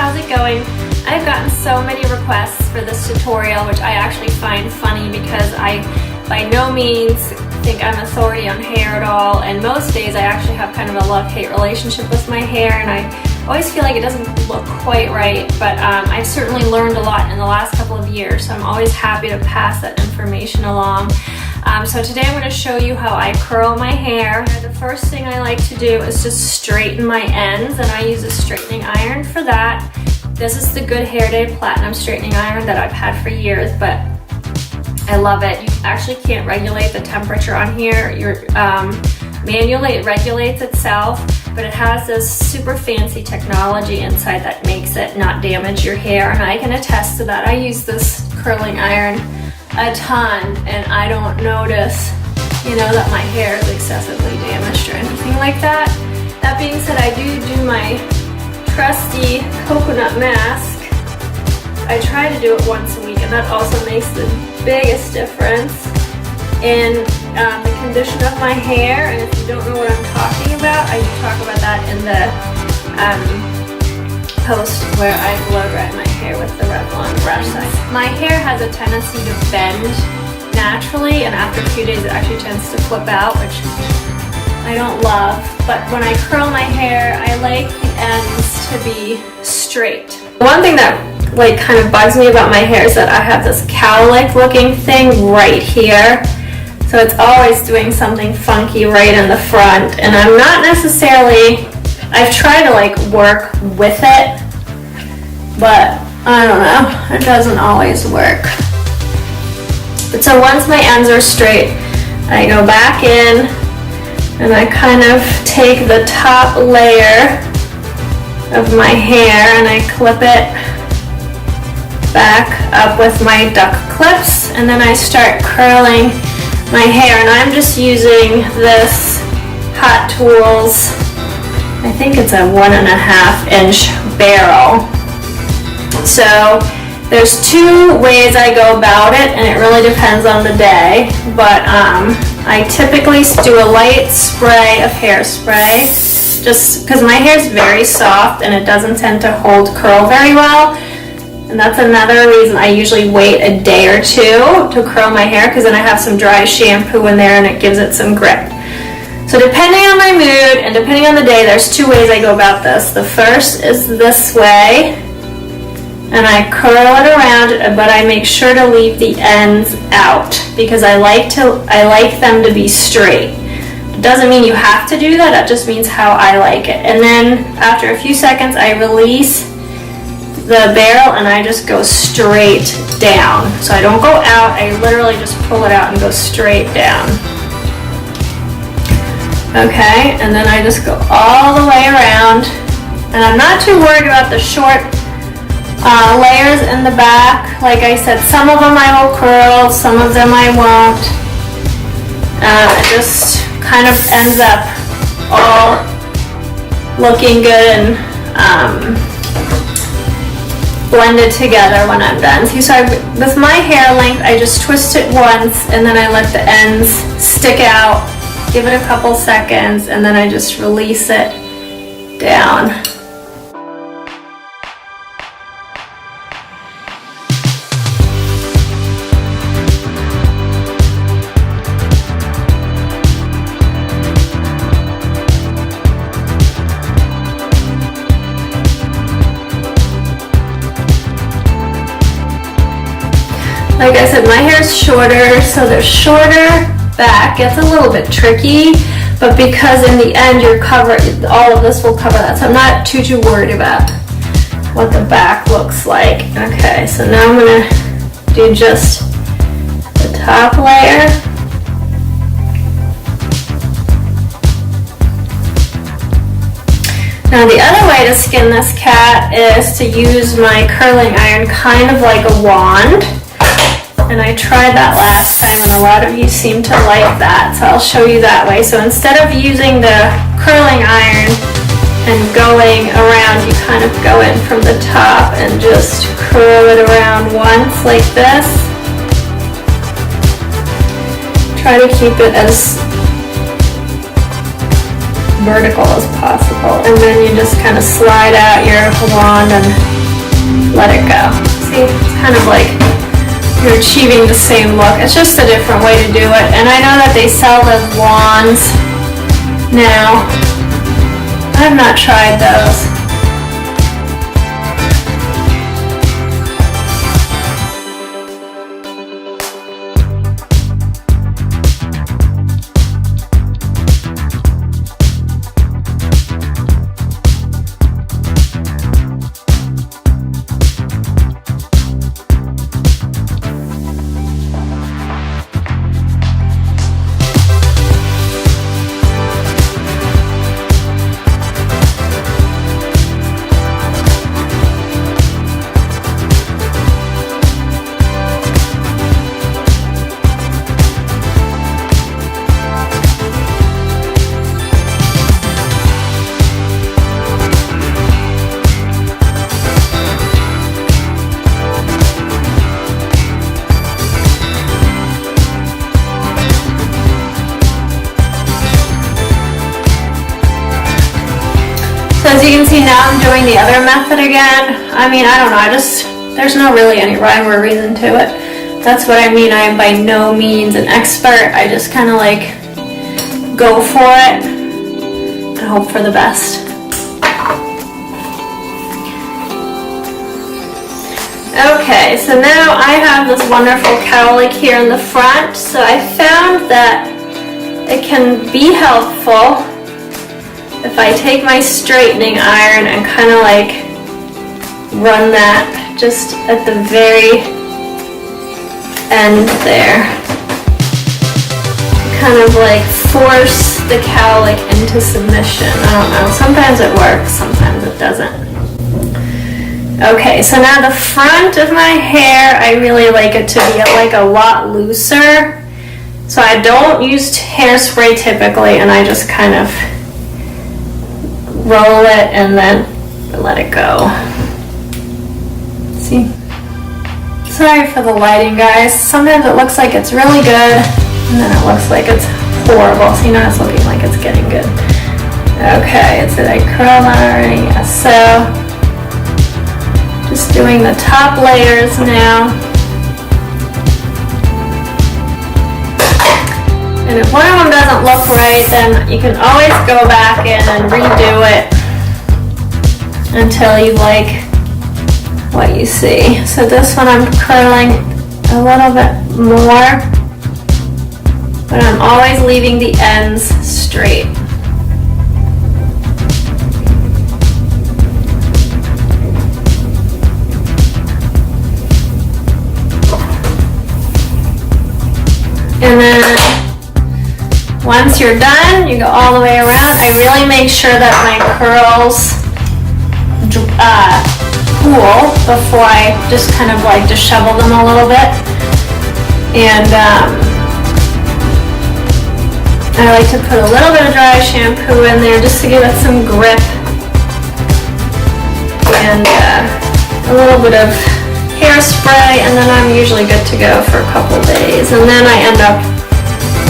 how's it going? I've gotten so many requests for this tutorial, which I actually find funny because I by no means think I'm authority on hair at all, and most days I actually have kind of a love-hate relationship with my hair, and I always feel like it doesn't look quite right, but I've certainly learned a lot in the last couple of years, so I'm always happy to pass that information along. So today I'm going to show you how I curl my hair. The first thing I like to do is just straighten my ends, and I use a straightening iron for that. This is the Good Hair Day Platinum straightening iron that I've had for years, but I love it. You actually can't regulate the temperature on here. Manually it regulates itself, but it has this super fancy technology inside that makes it not damage your hair, and I can attest to that. I use this curling iron a ton, and I don't notice, that my hair is excessively damaged or anything like that. That being said, I do my trusty coconut mask. I try to do it once a week, and that also makes the biggest difference in the condition of my hair. And if you don't know what I'm talking about, I talk about that in the post where I blow dry my hair with the Revlon brush. My hair has a tendency to bend naturally, and after a few days it actually tends to flip out, which I don't love. But when I curl my hair, I like the ends to be straight. One thing that kind of bugs me about my hair is that I have this cowlick looking thing right here. So it's always doing something funky right in the front, and I'm not necessarily, I've tried to work with it, but I don't know, it doesn't always work. But so once my ends are straight, I go back in and I kind of take the top layer of my hair and I clip it back up with my duck clips, and then I start curling my hair, and I'm just using this Hot Tools, I think it's a 1.5 inch barrel. So there's two ways I go about it, and it really depends on the day, but I typically do a light spray of hairspray, just because my hair is very soft and it doesn't tend to hold curl very well. And that's another reason I usually wait a day or two to curl my hair, because then I have some dry shampoo in there and it gives it some grip. So depending on my mood and depending on the day, there's two ways I go about this. The first is this way, and I curl it around, but I make sure to leave the ends out because I like them to be straight. It doesn't mean you have to do that, that just means how I like it. And then after a few seconds, I release the barrel and I just go straight down. So I don't go out, I literally just pull it out and go straight down. Okay, and then I just go all the way around, and I'm not too worried about the short layers in the back. Like I said, some of them I will curl, some of them I won't. It just kind of ends up all looking good and blended together when I'm done. See, so with my hair length, I just twist it once and then I let the ends stick out, give it a couple seconds, and then I just release it down. Like I said, my hair is shorter, so the shorter back gets a little bit tricky, but because in the end all of this will cover that, so I'm not too worried about what the back looks like. Okay, so now I'm going to do just the top layer. Now the other way to skin this cat is to use my curling iron kind of like a wand. And I tried that last time, and a lot of you seem to like that, so I'll show you that way. So instead of using the curling iron and going around, you kind of go in from the top and just curl it around once like this. Try to keep it as vertical as possible, and then you just kind of slide out your wand and let it go. See, it's kind of like you're achieving the same look. It's just a different way to do it. And I know that they sell those wands now. I've not tried those. As you can see now, I'm doing the other method again. I mean, I don't know, there's no really any rhyme or reason to it. That's what I mean. I am by no means an expert. I just kind of like go for it and hope for the best. Okay, so now I have this wonderful cowlick here in the front. So I found that it can be helpful if I take my straightening iron and kind of like run that just at the very end there. Kind of like force the cowlick into submission. I don't know, sometimes it works, sometimes it doesn't. Okay, so now the front of my hair, I really like it to be like a lot looser. So I don't use hairspray typically, and I just kind of roll it and then let it go. See? Sorry for the lighting, guys. Sometimes it looks like it's really good, and then it looks like it's horrible. So now it's looking like it's getting good. Okay, did I curl that already? Yes. So, just doing the top layers now. And if one of them doesn't look right, then you can always go back in and redo it until you like what you see. So this one I'm curling a little bit more, but I'm always leaving the ends straight. And then once you're done, you go all the way around. I really make sure that my curls cool before I just kind of like dishevel them a little bit. And I like to put a little bit of dry shampoo in there just to give it some grip. And a little bit of hairspray, and then I'm usually good to go for a couple days. And then I end up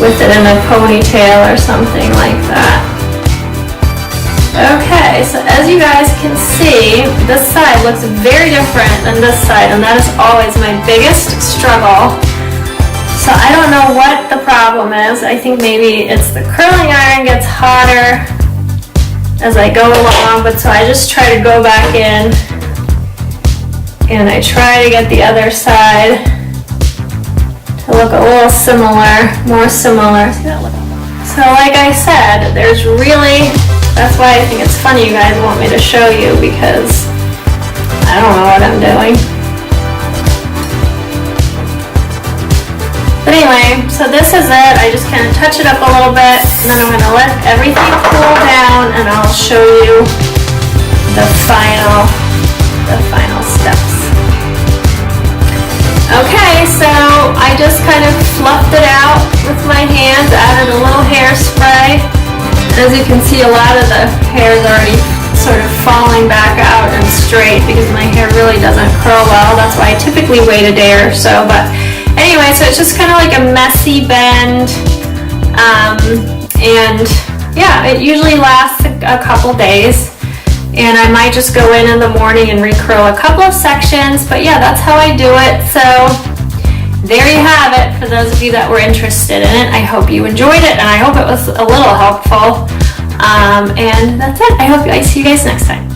with it in a ponytail or something like that. Okay, so as you guys can see, this side looks very different than this side, and that is always my biggest struggle. So I don't know what the problem is. I think maybe it's the curling iron gets hotter as I go along, but so I just try to go back in and I try to get the other side to look a little similar, more similar. So like I said, there's really, that's why I think it's funny you guys want me to show you, because I don't know what I'm doing. But anyway, so this is it. I just kind of touch it up a little bit, and then I'm going to let everything cool down, and I'll show you the final steps. Okay, so I just kind of fluffed it out with my hands, added a little hairspray. As you can see, a lot of the hair is already sort of falling back out and straight because my hair really doesn't curl well. That's why I typically wait a day or so. But anyway, so it's just kind of like a messy bend. And yeah, it usually lasts a couple days. And I might just go in the morning and recurl a couple of sections, but yeah, that's how I do it. So there you have it for those of you that were interested in it. I hope you enjoyed it, and I hope it was a little helpful. And that's it. I see you guys next time.